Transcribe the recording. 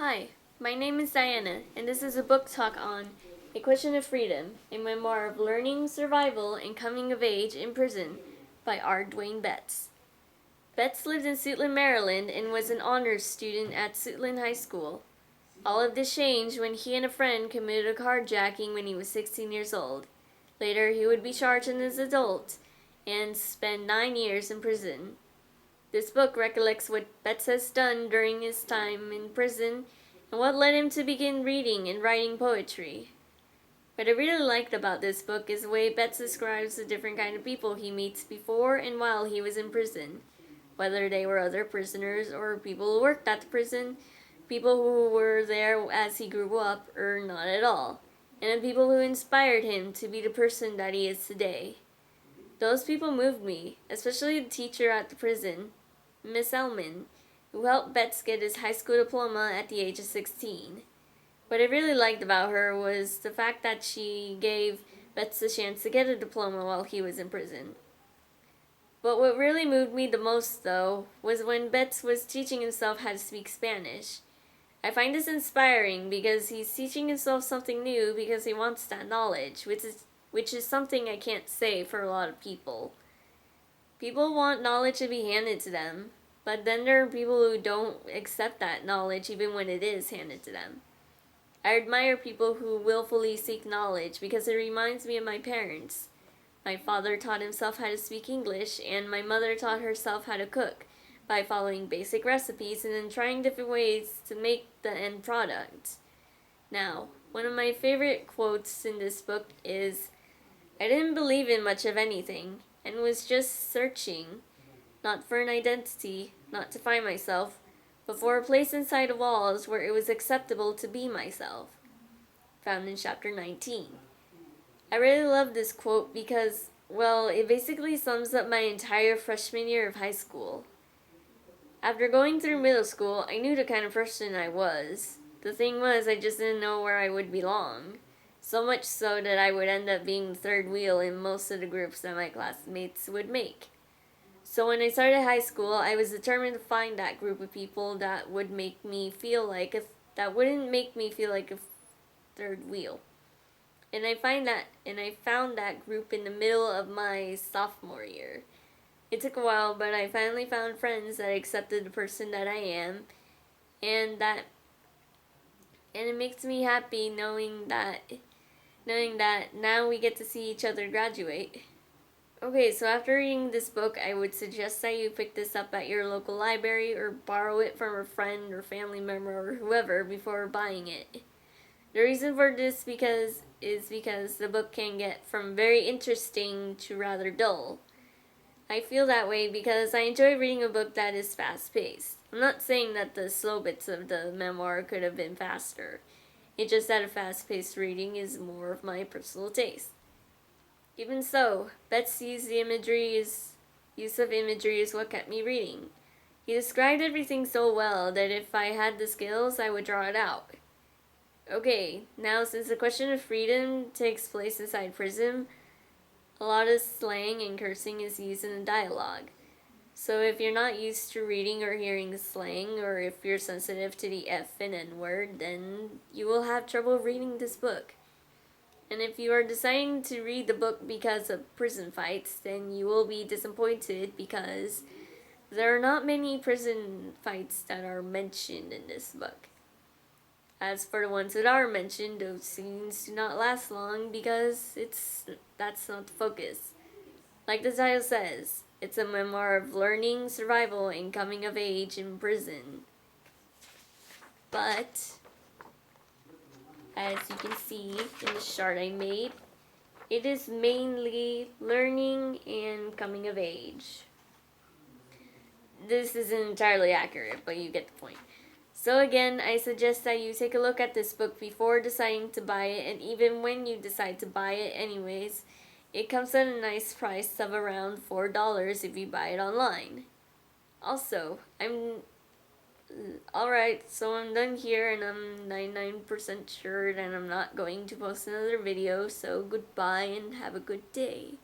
Hi, my name is Diana, and this is a book talk on A Question of Freedom, a memoir of learning, survival, and coming of age in prison by R. Dwayne Betts. Betts lived in Suitland, Maryland, and was an honors student at Suitland High School. All of this changed when he and a friend committed a carjacking when he was 16 years old. Later, he would be charged as an adult and spend 9 years in prison. This book recollects what Betts has done during his time in prison and what led him to begin reading and writing poetry. What I really liked about this book is the way Betts describes the different kind of people he meets before and while he was in prison, whether they were other prisoners or people who worked at the prison, people who were there as he grew up or not at all, and the people who inspired him to be the person that he is today. Those people moved me, especially the teacher at the prison, Miss Elman, who helped Betts get his high school diploma at the age of 16. What I really liked about her was the fact that she gave Betts the chance to get a diploma while he was in prison. But what really moved me the most, though, was when Betts was teaching himself how to speak Spanish. I find this inspiring because he's teaching himself something new because he wants that knowledge, which is something I can't say for a lot of people. People want knowledge to be handed to them, but then there are people who don't accept that knowledge even when it is handed to them. I admire people who willfully seek knowledge because it reminds me of my parents. My father taught himself how to speak English, and my mother taught herself how to cook by following basic recipes and then trying different ways to make the end product. Now, one of my favorite quotes in this book is, "I didn't believe in much of anything, and was just searching, not for an identity, not to find myself, but for a place inside the walls where it was acceptable to be myself." Found in chapter 19. I really love this quote because, well, it basically sums up my entire freshman year of high school. After going through middle school, I knew the kind of person I was. The thing was, I just didn't know where I would belong. So much so that I would end up being the third wheel in most of the groups that my classmates would make. So when I started high school, I was determined to find that group of people that would make me feel like that wouldn't make me feel like a third wheel. And I found that group in the middle of my sophomore year. It took a while, but I finally found friends that accepted the person that I am, and it makes me happy knowing that now we get to see each other graduate. Okay, so after reading this book, I would suggest that you pick this up at your local library or borrow it from a friend or family member or whoever before buying it. The reason for this is because the book can get from very interesting to rather dull. I feel that way because I enjoy reading a book that is fast-paced. I'm not saying that the slow bits of the memoir could have been faster. It's just that a fast-paced reading is more of my personal taste. Even so, Betts' use of imagery is what kept me reading. He described everything so well that if I had the skills, I would draw it out. Okay, now since the question of freedom takes place inside prison, a lot of slang and cursing is used in the dialogue. So if you're not used to reading or hearing slang, or if you're sensitive to the F and N word, then you will have trouble reading this book. And if you are deciding to read the book because of prison fights, then you will be disappointed because there are not many prison fights that are mentioned in this book. As for the ones that are mentioned, those scenes do not last long because that's not the focus. Like the title says, it's a memoir of learning, survival, and coming of age in prison. But, as you can see in the chart I made, it is mainly learning and coming of age. This isn't entirely accurate, but you get the point. So again, I suggest that you take a look at this book before deciding to buy it, and even when you decide to buy it anyways, it comes at a nice price of around $4 if you buy it online. Also, Alright, so I'm done here, and I'm 99% sure that I'm not going to post another video, so goodbye and have a good day.